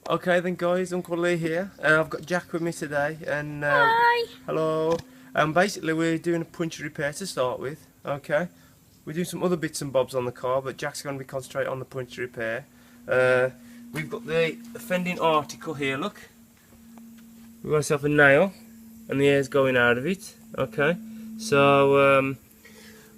Okay then guys, Uncle Lee here. I've got Jack with me today and Hi! hello. Basically we're doing a puncture repair to start with. Okay. We're doing some other bits and bobs on the car, but Jack's going to be concentrating on the puncture repair. We've got the offending article here, look. We've got ourselves a nail and the air's going out of it. Okay. So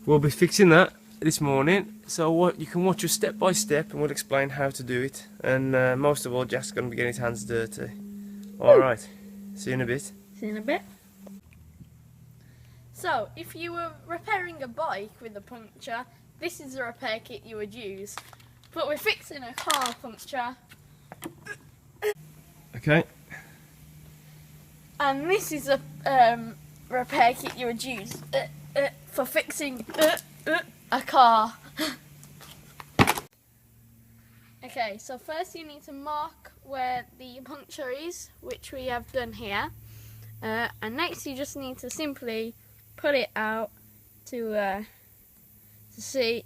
we'll be fixing that this morning. So you can watch us step by step and we'll explain how to do it. And most of all, Jack's going to be getting his hands dirty. Alright, see you in a bit. See you in a bit. So, if you were repairing a bike with a puncture, this is the repair kit you would use. But we're fixing a car puncture. Okay. And this is a repair kit you would use for fixing a car. Okay, so first you need to mark where the puncture is, which we have done here. And next you just need to simply pull it out to see.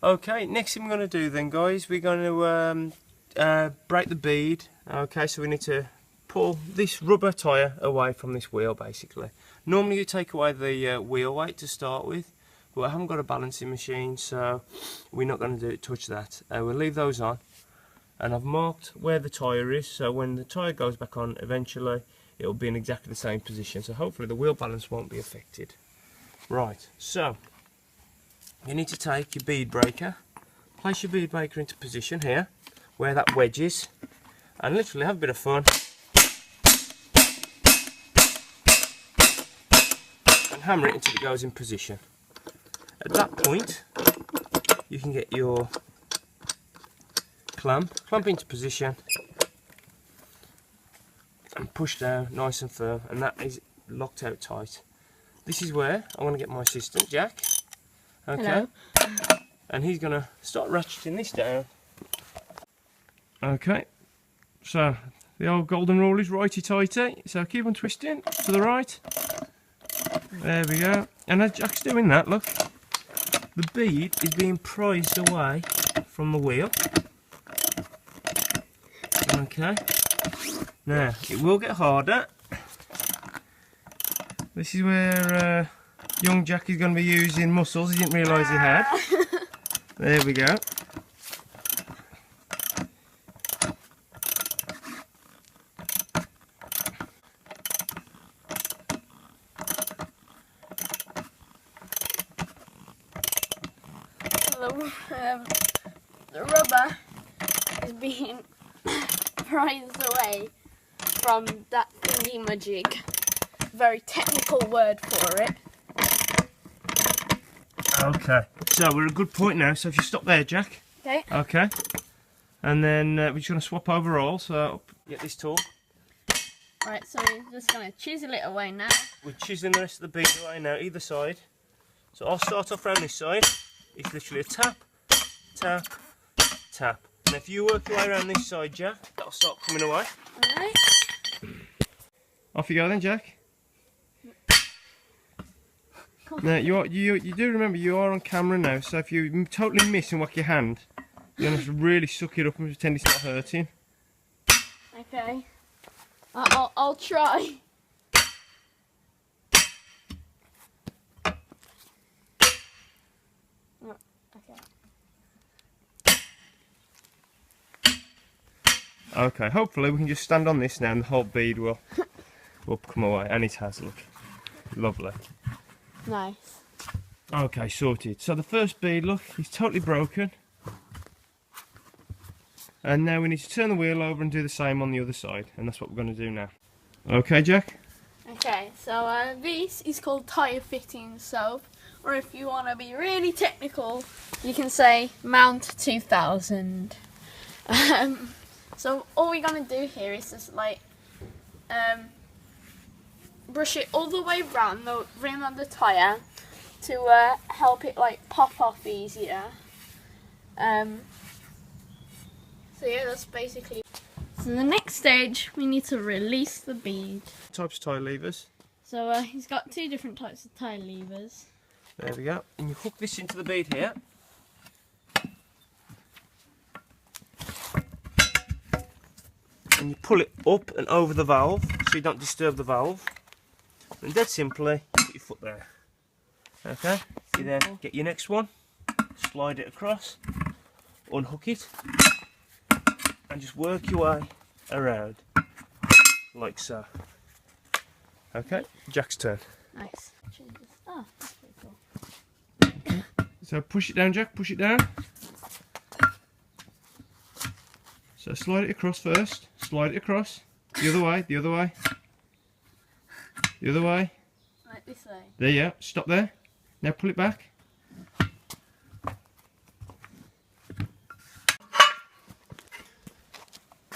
Okay, next thing we're going to do then guys, we're going to break the bead. Okay, so we need to pull this rubber tyre away from this wheel basically. Normally you take away the wheel weight to start with, but I haven't got a balancing machine, so we're not going to touch that. We'll leave those on, and I've marked where the tyre is, so when the tyre goes back on eventually it'll be in exactly the same position, so hopefully the wheel balance won't be affected. Right, so you need to take your bead breaker, place your bead breaker into position here where that wedge is, and literally have a bit of fun and hammer it until it goes in position. At that point you can get your clamp into position and push down nice and firm, and that is locked out tight. This is where I'm going to get my assistant Jack. Okay. Hello. And he's going to start ratcheting this down. Okay, so the old golden rule is righty-tighty, so keep on twisting to the right. There we go. And as Jack's doing that, look, the bead is being prized away from the wheel. Okay, now it will get harder. This is where young Jack is going to be using muscles he didn't realise he had. There we go. The rubber is being prized away from that thingy-majig. Very technical word for it. Okay, so we're at a good point now, so if you stop there, Jack. Okay. Okay. And then we're just going to swap over all, so get this tool. Right, so we're just going to chisel it away now. We're chiseling the rest of the bead away now, either side. So I'll start off around this side. It's literally a tap, tap, tap. And if you work your way around this side, Jack, that'll start coming away. Alright. Off you go then, Jack. Now you do remember you are on camera now, so if you totally miss and whack your hand, you're going to really suck it up and pretend it's not hurting. Okay. I'll try. Oh, okay. Okay, hopefully we can just stand on this now and the whole bead will come away, and it has, look. Lovely. Nice. Okay, sorted. So the first bead, look, is totally broken. And now we need to turn the wheel over and do the same on the other side, and that's what we're going to do now. Okay, Jack? Okay, so this is called tyre fitting soap, or if you want to be really technical, you can say Mount 2000. So all we're going to do here is just like brush it all the way around the rim of the tyre to help it like pop off easier. So yeah, that's basically. So the next stage, we need to release the bead. Types of tie levers. So he's got two different types of tie levers. There we go. And you hook this into the bead here. then you pull it up and over the valve so you don't disturb the valve. And dead simply, put your foot there. Okay, you then get your next one, slide it across, unhook it, and just work your way around, like so. Okay, Jack's turn. Nice. Oh, that's pretty cool. So push it down, Jack, push it down. So slide it across first, slide it across, the other way, the other way, the other way. Like this way. There you go, stop there. Now pull it back.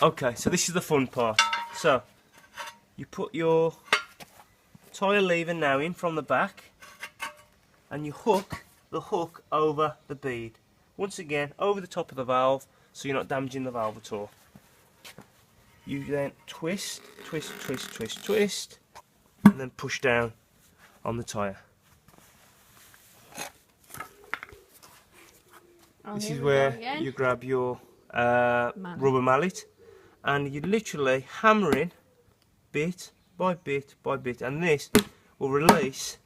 Okay, so this is the fun part. So, you put your tyre lever now in from the back and you hook the hook over the bead. Once again, over the top of the valve so you're not damaging the valve at all. You then twist, twist, twist, twist, twist, and then push down on the tyre. This is where you grab your rubber mallet and you're literally hammering bit by bit by bit, and this will release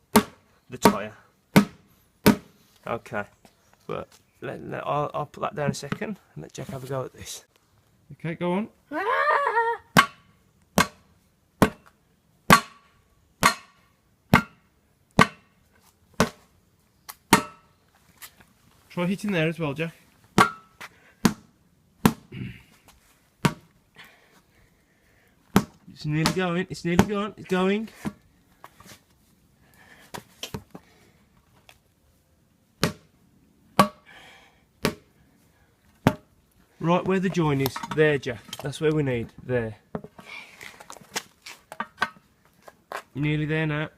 the tyre. Okay, but I'll put that down a second and let Jack have a go at this. Okay, go on. Try hitting there as well, Jack. It's nearly going, it's nearly gone, it's going. Right where the join is, there, Jack, that's where we need, there. Nearly there now.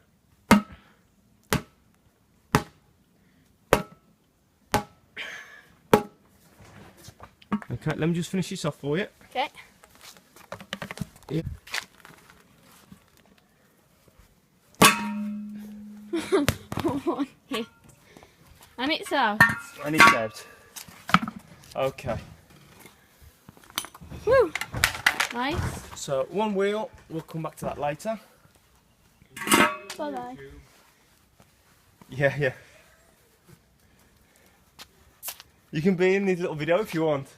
Okay, let me just finish this off for you. Okay. Yeah. One hit. And it's out. And it's out. Okay. Woo! Nice. So one wheel, we'll come back to that later. Bye bye. Yeah. You can be in this little video if you want.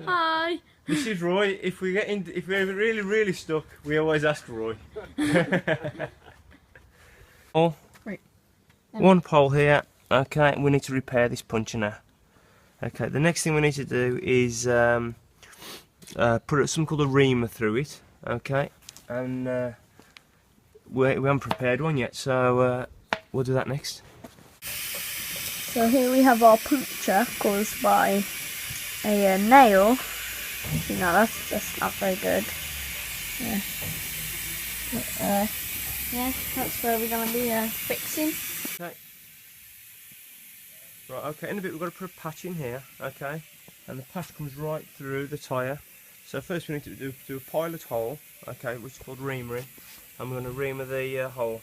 Hi. This is Roy. If we're really stuck, we always ask Roy. Oh, Right. one pole here. Okay, we need to repair this puncture now. Okay, the next thing we need to do is put something called a reamer through it. Okay, and we haven't prepared one yet, so we'll do that next. So here we have our puncture caused by a nail. You know, that's not very good. Yeah. But, yeah, that's where we're going to be fixing. Okay. Right, okay, in a bit we've got to put a patch in here, okay, and the patch comes right through the tyre. So first we need to do a pilot hole, okay, which is called reamering, and we're going to reamer the hole.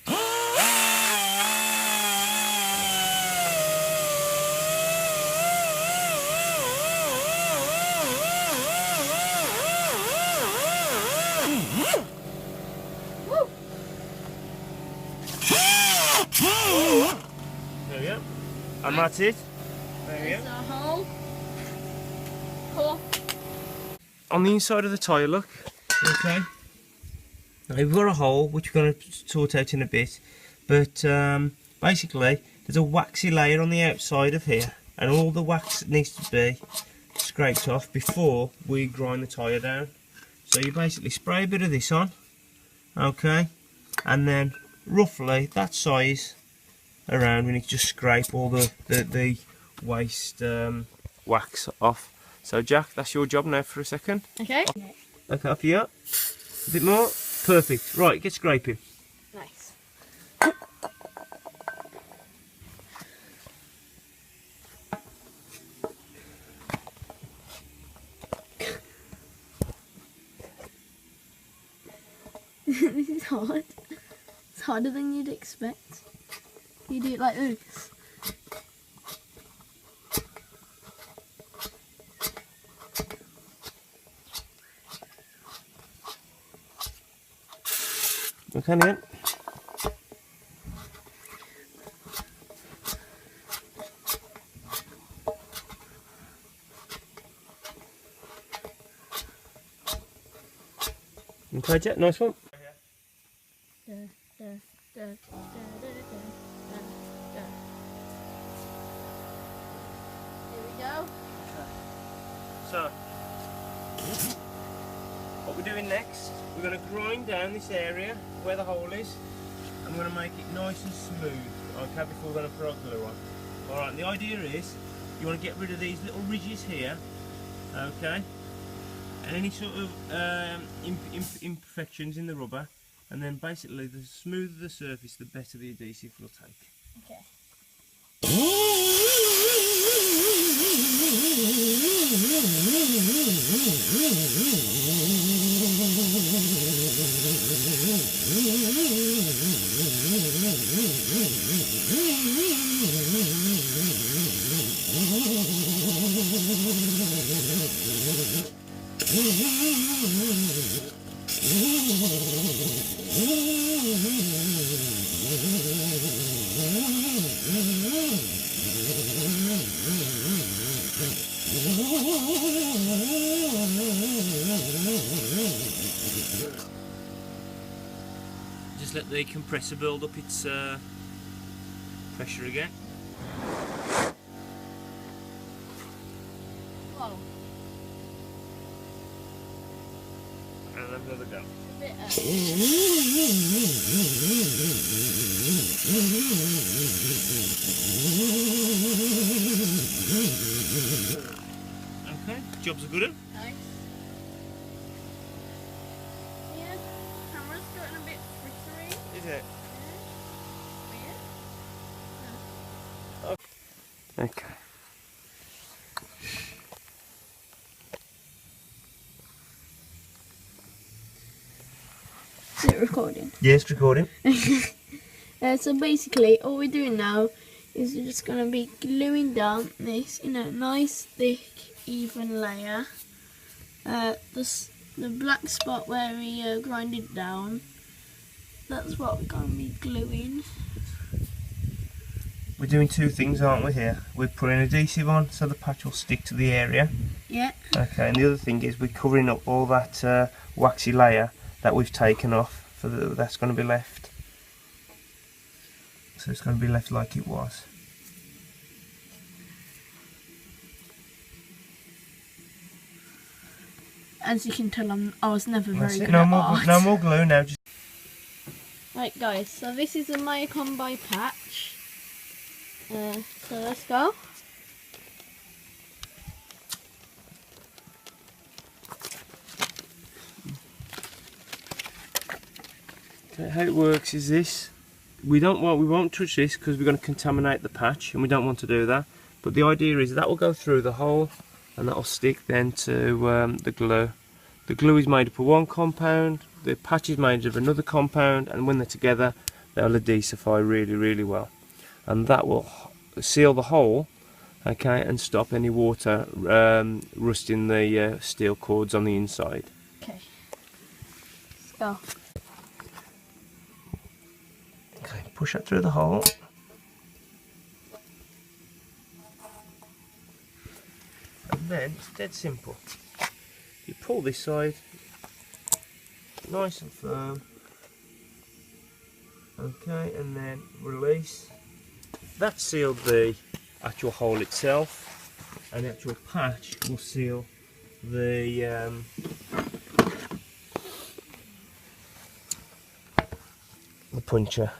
There we go. And that's it. There we There's go. a hole. Cool. On the inside of the tyre, look. Okay. Now we've got a hole which we're going to sort out in a bit. But basically, there's a waxy layer on the outside of here, and all the wax needs to be scraped off before we grind the tyre down. So you basically spray a bit of this on, okay, and then roughly that size around, we need to just scrape all the waste wax off. So Jack, that's your job now for a second. Okay. Okay, off you go. A bit more. Perfect. Right, get scraping. Nice. This is hard. It's harder than you'd expect. You do it like this. Okay, then. Okay, Jet, nice one. Da, da, da, da, da, da, da. Here we go. So, what we're doing next, we're going to grind down this area where the hole is. I'm going to make it nice and smooth, okay, before we're going to put our glue on. Alright, the idea is, you want to get rid of these little ridges here, okay, and any sort of imperfections in the rubber, and then basically the smoother the surface, the better the adhesive will take. Okay. Just let the compressor build up its pressure again. Whoa. And then another go. A bit Okay, job's a good one. nice. Yeah, camera's getting a bit frittery. Is it? Weird. Okay. Is it recording? Yes, recording. So basically, all we're doing now is we're just going to be gluing down this in a nice, thick, even layer. The black spot where we grinded down, that's what we're going to be gluing. We're doing two things, aren't we, here? We're putting adhesive on so the patch will stick to the area. Yeah. Okay, and the other thing is we're covering up all that waxy layer that we've taken off, that's going to be left. So it's going to be left like it was. As you can tell, I was never very good no at more, art. no more glue now. Just Right guys, so this is a Maya Combi patch. So let's go. okay, how it works is this. We won't touch this because we're going to contaminate the patch, and we don't want to do that. But the idea is that will go through the hole, and that will stick then to the glue. The glue is made up of one compound, the patch is made of another compound, and when they're together they'll adhesify really, really well. And that will seal the hole, okay, and stop any water rusting the steel cords on the inside. Okay. Let's go. Okay, push that through the hole. And then it's dead simple. You pull this side, nice and firm, okay, and then release. That sealed the actual hole itself, and the actual patch will seal the puncture.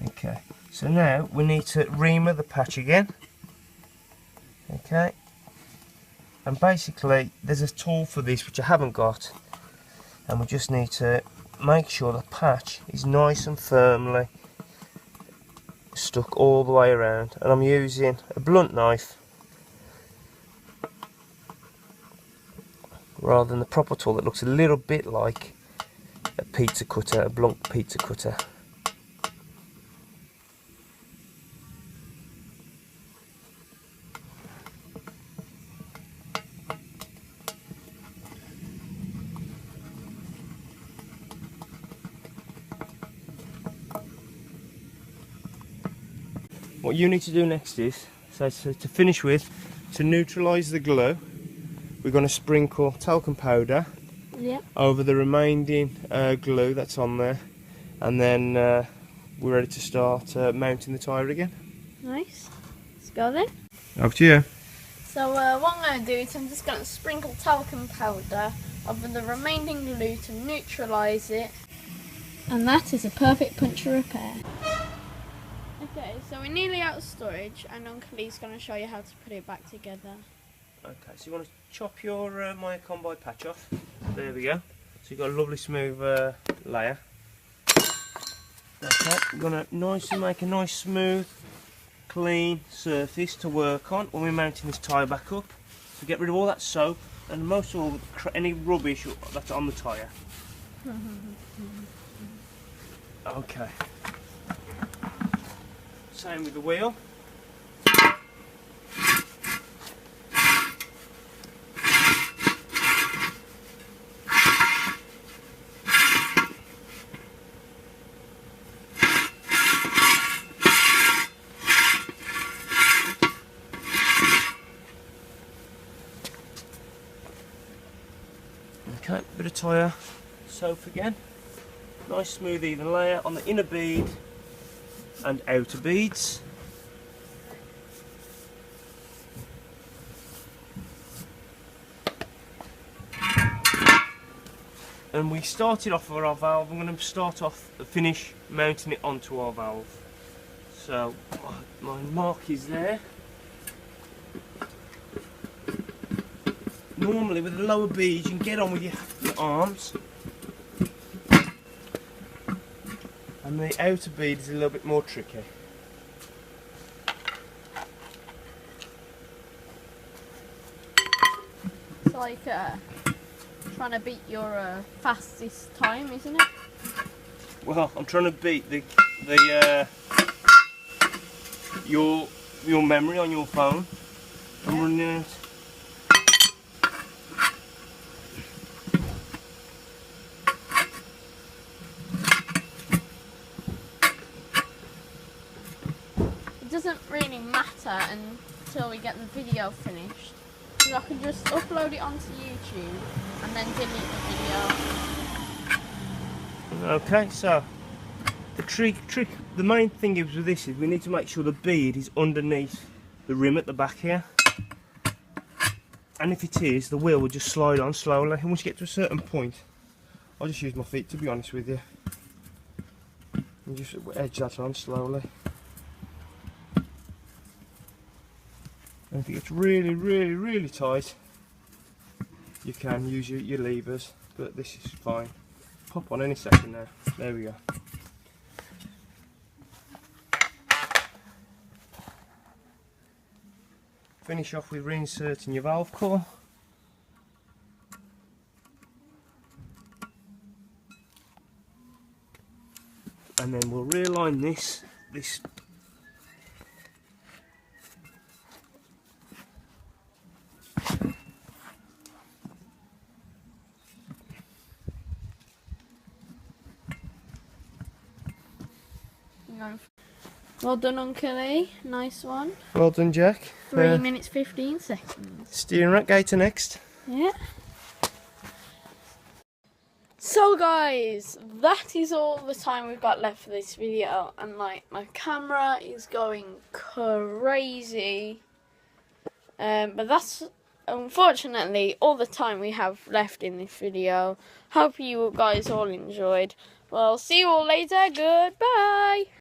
Okay, so now we need to reamer the patch again. Okay, and basically there's a tool for this which I haven't got, and we just need to make sure the patch is nice and firmly stuck all the way around, and I'm using a blunt knife rather than the proper tool that looks a little bit like a pizza cutter, a blunt pizza cutter. what you need to do next is, so to finish with, to neutralise the glue, we're going to sprinkle talcum powder over the remaining glue that's on there, and then we're ready to start mounting the tyre again. Nice. Let's go then. Over to you. So what I'm going to do is I'm just going to sprinkle talcum powder over the remaining glue to neutralise it. And that is a perfect puncture repair. Okay, so we're nearly out of storage and Uncle Lee's going to show you how to put it back together. Okay, so you want to chop your Maya Combi patch off. There we go. So you've got a lovely smooth layer. Okay, we're going to make a nice smooth, clean surface to work on when we're mounting this tyre back up. So get rid of all that soap and most of all any rubbish that's on the tyre. Okay. Same with the wheel. Okay, bit of tyre soap again. Nice smooth even layer on the inner bead and outer beads. And we started off with our valve. I'm going to finish mounting it onto our valve. So my mark is there. Normally with the lower beads you can get on with your arms. And the outer bead is a little bit more tricky. It's like trying to beat your fastest time, isn't it? Well, I'm trying to beat your memory on your phone. I'm running out. It doesn't really matter until we get the video finished, because I can just upload it onto YouTube and then delete the video. Okay, so the main thing is with this is we need to make sure the bead is underneath the rim at the back here. And if it is, the wheel will just slide on slowly. And once you get to a certain point, I'll just use my feet to be honest with you. And just edge that on slowly. And if it gets really tight, you can use your levers, but this is fine. Pop on any second now. There we go. Finish off with reinserting your valve core. And then we'll realign this Well done, Uncle Lee. Nice one. Well done, Jack. 3 minutes 15 seconds. Steering rack gator next. Yeah. So guys, that is all the time we've got left for this video, and like my camera is going crazy. But that's unfortunately all the time we have left in this video. Hope you guys all enjoyed. Well, see you all later. Goodbye.